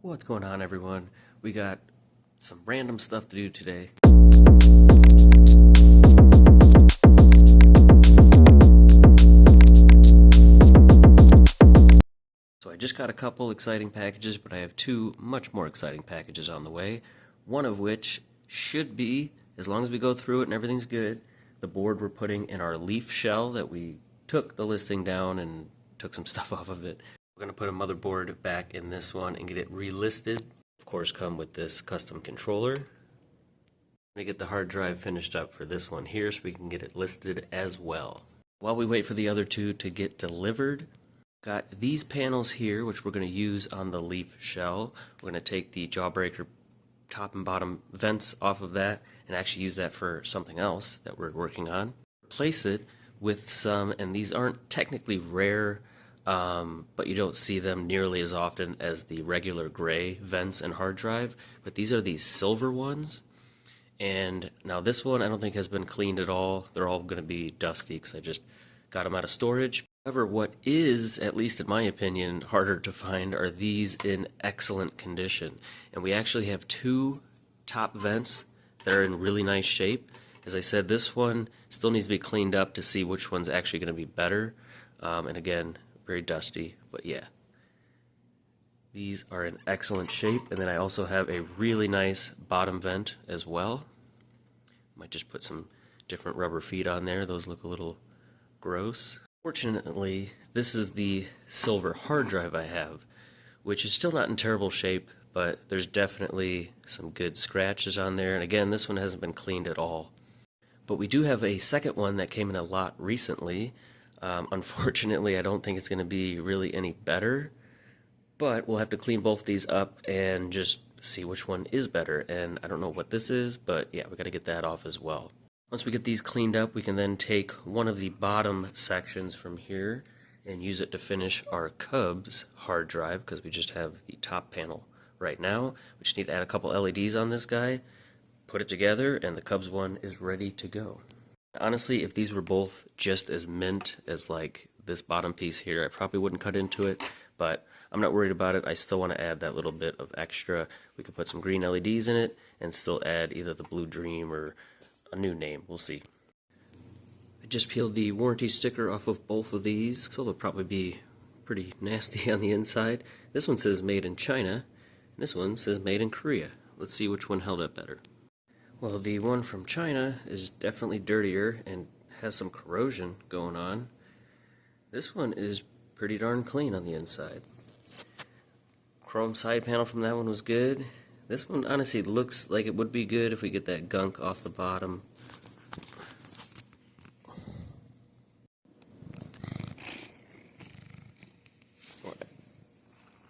What's going on, everyone? We got some random stuff to do today. So I just got a couple exciting packages, but I have two much more exciting packages on the way. One of which should be, as long as we go through it and everything's good, the board we're putting in our leaf shell that we took the listing down and took some stuff off of it. We're going to put a motherboard back in this one and get it relisted. Of course, come with this custom controller. I'm going to get the hard drive finished up for this one here so we can get it listed as well. While we wait for the other two to get delivered, got these panels here, which we're going to use on the leaf shell. We're going to take the jawbreaker top and bottom vents off of that and actually use that for something else that we're working on. Replace it with some, and these aren't technically rare, but you don't see them nearly as often as the regular gray vents and hard drive, but these are these silver ones. And now this one I don't think has been cleaned at all. They're all going to be dusty because I just got them out of storage. However, what is, at least in my opinion, harder to find are these in excellent condition. And we actually have two top vents that are in really nice shape. As I said, this one still needs to be cleaned up to see which one's actually going to be better. And again, very dusty, but yeah. These are in excellent shape. And then I also have a really nice bottom vent as well. Might just put some different rubber feet on there. Those look a little gross. Fortunately, this is the silver hard drive I have, which is still not in terrible shape, but there's definitely some good scratches on there. And again, this one hasn't been cleaned at all. But we do have a second one that came in a lot recently. Unfortunately, I don't think it's going to be really any better, but we'll have to clean both these up and just see which one is better. And I don't know what this is, but yeah, we got to get that off as well. Once we get these cleaned up, we can then take one of the bottom sections from here and use it to finish our Cubs hard drive, because we just have the top panel right now. We just need to add a couple LEDs on this guy, put it together, and the Cubs one is ready to go. Honestly, if these were both just as mint as like this bottom piece here, I probably wouldn't cut into it, but I'm not worried about it. I still want to add that little bit of extra. We could put some green LEDs in it and still add either the Blue Dream or a new name. We'll see. I just peeled the warranty sticker off of both of these, so they'll probably be pretty nasty on the inside. This one says made in China, and this one says made in Korea. Let's see which one held up better. Well, the one from China is definitely dirtier and has some corrosion going on. This one is pretty darn clean on the inside. Chrome side panel from that one was good. This one honestly looks like it would be good if we get that gunk off the bottom.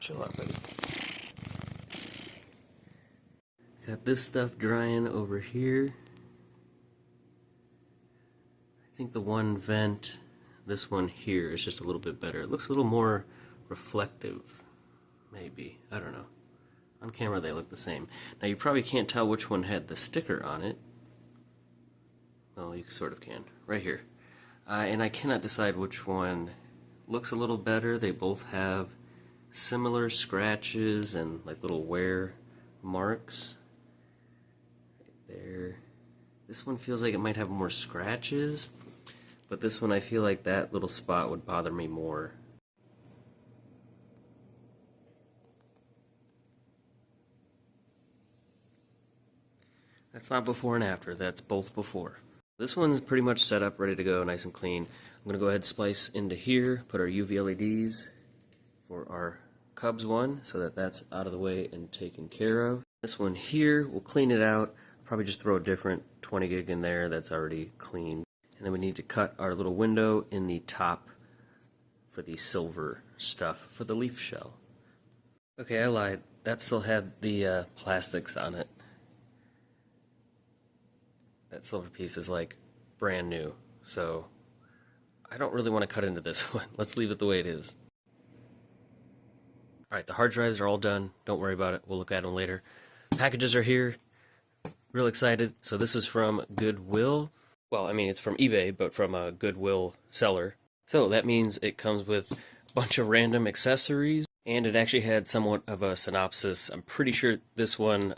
Chill out, buddy. Got this stuff drying over here. I think the one vent, this one here, is just a little bit better. It looks a little more reflective, maybe. I don't know. On camera they look the same. Now you probably can't tell which one had the sticker on it. Well, you sort of can. Right here. And I cannot decide which one looks a little better. They both have similar scratches and like little wear marks. There. This one feels like it might have more scratches, but this one I feel like that little spot would bother me more. That's not before and after, that's both before. This one's pretty much set up, ready to go, nice and clean. I'm going to go ahead and splice into here, put our UV LEDs for our Cubs one, so that that's out of the way and taken care of. This one here, we'll clean it out. Probably just throw a different 20 gig in there that's already clean. And then we need to cut our little window in the top for the silver stuff for the leaf shell. Okay, I lied. That still had the plastics on it. That silver piece is like brand new, so I don't really want to cut into this one. Let's leave it the way it is. Alright, the hard drives are all done. Don't worry about it. We'll look at them later. Packages are here. Real excited. So this is from Goodwill. Well, I mean, it's from eBay, but from a Goodwill seller. So that means it comes with a bunch of random accessories. And it actually had somewhat of a synopsis. I'm pretty sure this one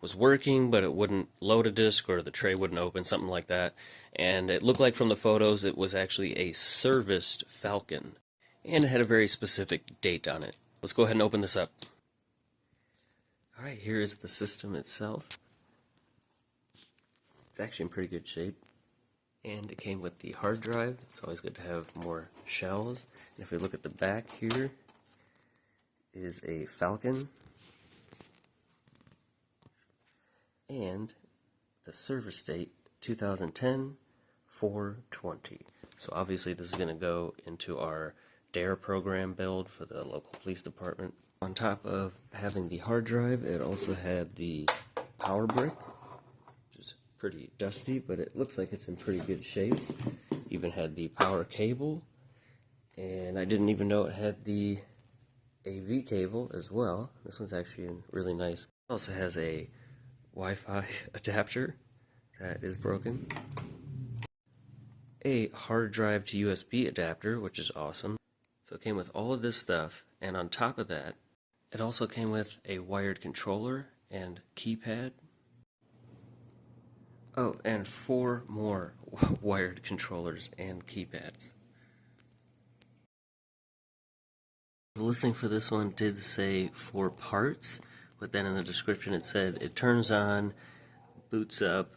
was working, but it wouldn't load a disk or the tray wouldn't open, something like that. And it looked like from the photos it was actually a serviced Falcon. And it had a very specific date on it. Let's go ahead and open this up. Alright, here is the system itself. It's actually in pretty good shape. And it came with the hard drive. It's always good to have more shells. And if we look at the back here, is a Falcon. And the service date 2010 4/20. So obviously this is going to go into our DARE program build for the local police department. On top of having the hard drive, it also had the power brick, which is pretty dusty, but it looks like it's in pretty good shape. Even had the power cable, and I didn't even know it had the AV cable as well. This one's actually really nice. It also has a Wi-Fi adapter that is broken, a hard drive to USB adapter, which is awesome. So it came with all of this stuff, and on top of that, it also came with a wired controller and keypad. Oh, and 4 more wired controllers and keypads. The listing for this one did say 4 parts, but then in the description it said it turns on, boots up,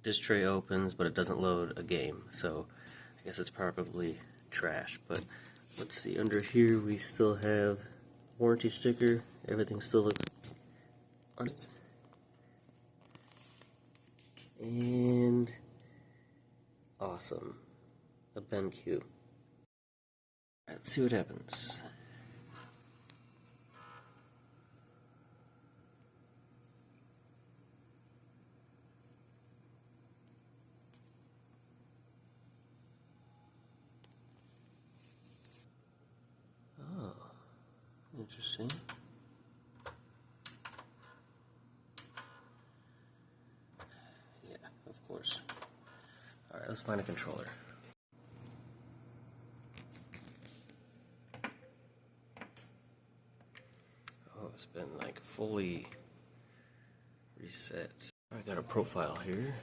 disk tray opens, but it doesn't load a game. So I guess it's probably trash. But let's see, under here we still have warranty sticker. Everything still looks on it. And awesome. A BenQ. Let's see what happens. Oh, interesting. Yeah, of course. Alright, let's find a controller. Oh, it's been like fully reset. I got a profile here.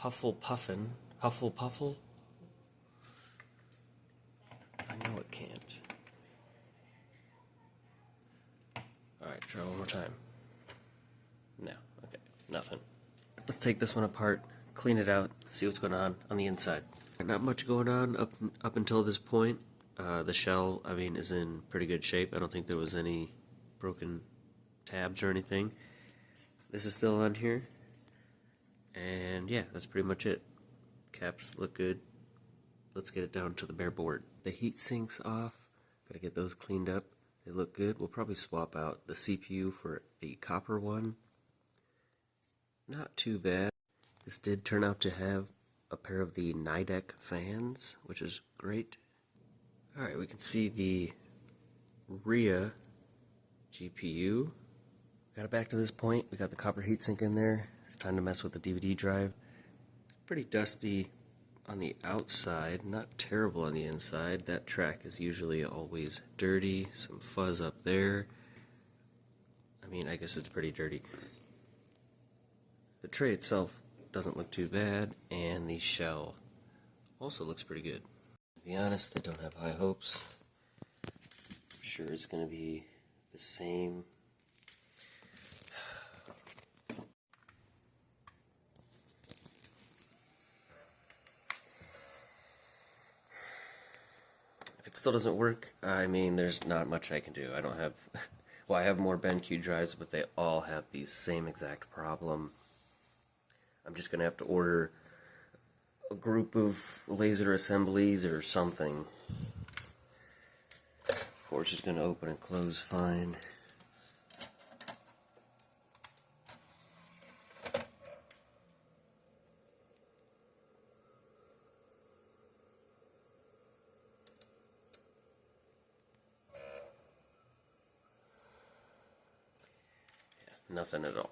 Huffle Puffle. I know it can't. Alright, try one more time. No, okay, nothing. Let's take this one apart, clean it out, see what's going on the inside. Not much going on up until this point. The shell, I mean, is in pretty good shape. I don't think there was any broken tabs or anything. This is still on here. And yeah, that's pretty much it. Caps look good. Let's get it down to the bare board. The heat sinks off. Gotta get those cleaned up. They look good. We'll probably swap out the CPU for the copper one. Not too bad. This did turn out to have a pair of the Nidec fans, which is great. Alright, we can see the RIA GPU. Got it back to this point. We got the copper heatsink in there. It's time to mess with the DVD drive. Pretty dusty on the outside, not terrible on the inside. That track is usually always dirty. Some fuzz up there. I mean, I guess it's pretty dirty. The tray itself doesn't look too bad, and the shell also looks pretty good. To be honest, I don't have high hopes. I'm sure it's going to be the same. If it still doesn't work, I mean, there's not much I can do. I don't have, well, I have more BenQ drives, but they all have the same exact problem. I'm just going to have to order a group of laser assemblies or something. Of course, it's going to open and close fine. Yeah, nothing at all.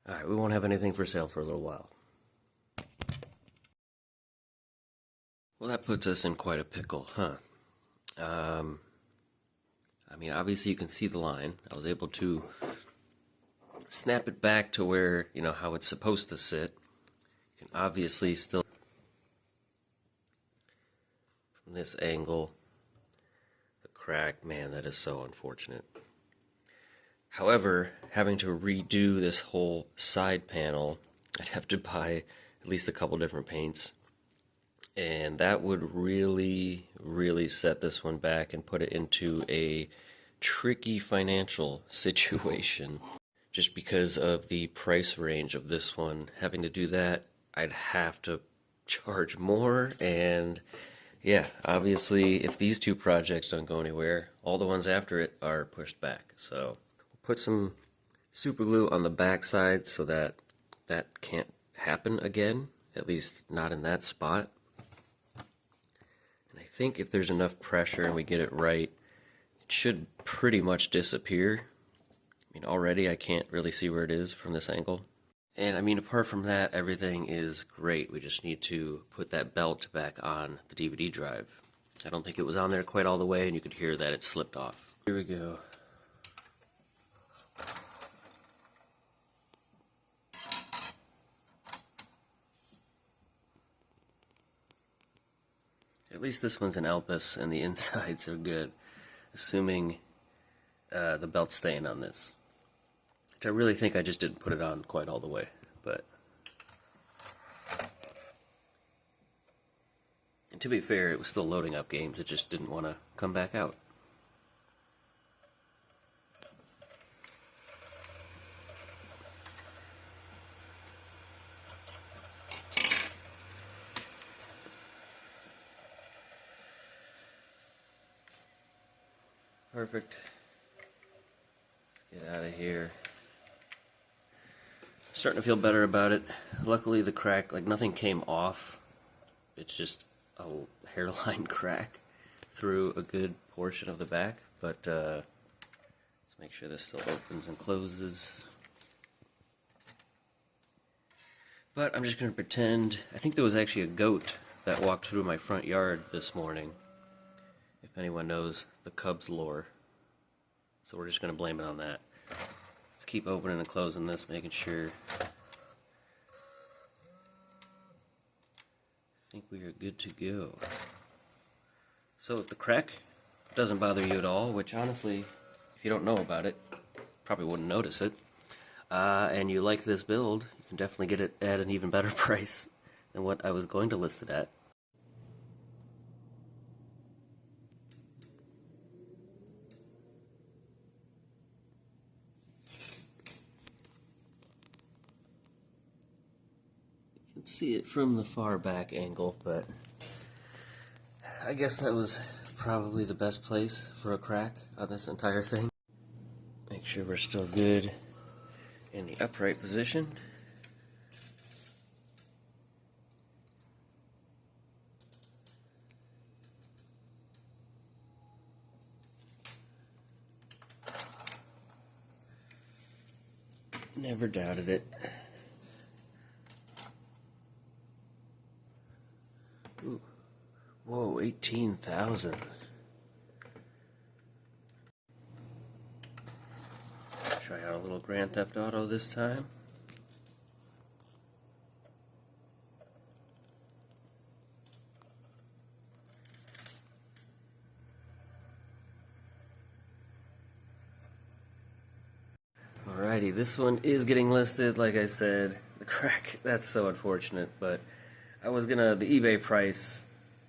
Alright, we won't have anything for sale for a little while. Well, that puts us in quite a pickle, huh? I mean, obviously you can see the line. I was able to snap it back to where, how it's supposed to sit. You can obviously still, from this angle, the crack, man, that is so unfortunate. However, having to redo this whole side panel, I'd have to buy at least a couple different paints. And that would really, really set this one back and put it into a tricky financial situation. Just because of the price range of this one, having to do that, I'd have to charge more. And yeah, obviously, if these two projects don't go anywhere, all the ones after it are pushed back. So we'll put some super glue on the back side so that that can't happen again, at least not in that spot. And I think if there's enough pressure and we get it right, it should pretty much disappear. I mean, already I can't really see where it is from this angle. And I mean, apart from that, everything is great. We just need to put that belt back on the DVD drive. I don't think it was on there quite all the way, and you could hear that it slipped off. Here we go. At least this one's an Alpus, and the insides are good, assuming the belt's staying on this. Which I really think I just didn't put it on quite all the way, but... And to be fair, it was still loading up games, it just didn't want to come back out. Perfect. Let's get out of here. Starting to feel better about it. Luckily the crack, nothing came off. It's just a hairline crack through a good portion of the back. But let's make sure this still opens and closes. But I'm just going to pretend, I think there was actually a goat that walked through my front yard this morning. If anyone knows the Cubs lore. So we're just going to blame it on that. Let's keep opening and closing this, making sure. I think we are good to go. So if the crack doesn't bother you at all, which honestly, if you don't know about it, probably wouldn't notice it, and you like this build, you can definitely get it at an even better price than what I was going to list it at. See it from the far back angle, but I guess that was probably the best place for a crack on this entire thing. Make sure we're still good in the upright position. Never doubted it. Ooh. Whoa, 18,000. Try out a little Grand Theft Auto this time. Alrighty, this one is getting listed, like I said. The crack, that's so unfortunate, but I was gonna, the eBay price,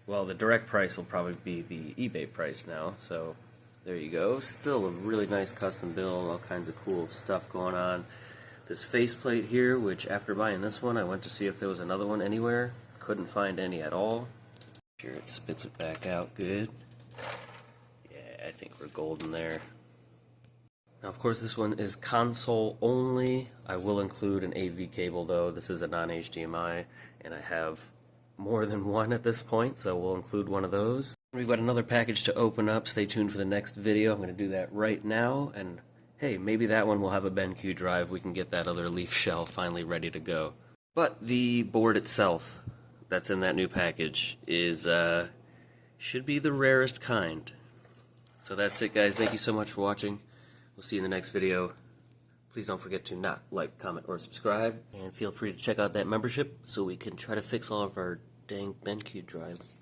well, the direct price will probably be the eBay price now, so there you go. Still a really nice custom build, all kinds of cool stuff going on. This faceplate here, which after buying this one, I went to see if there was another one anywhere. Couldn't find any at all. Sure, it spits it back out good. Yeah, I think we're golden there. Now, of course, this one is console only. I will include an AV cable, though. This is a non-HDMI, and I have more than one at this point, so we'll include one of those. We've got another package to open up. Stay tuned for the next video. I'm going to do that right now, and hey, maybe that one will have a BenQ drive. We can get that other leaf shell finally ready to go. But the board itself, that's in that new package is should be the rarest kind. So that's it, guys. Thank you so much for watching. We'll see you in the next video. Please don't forget to not like, comment, or subscribe, and feel free to check out that membership so we can try to fix all of our dang BenQ drives.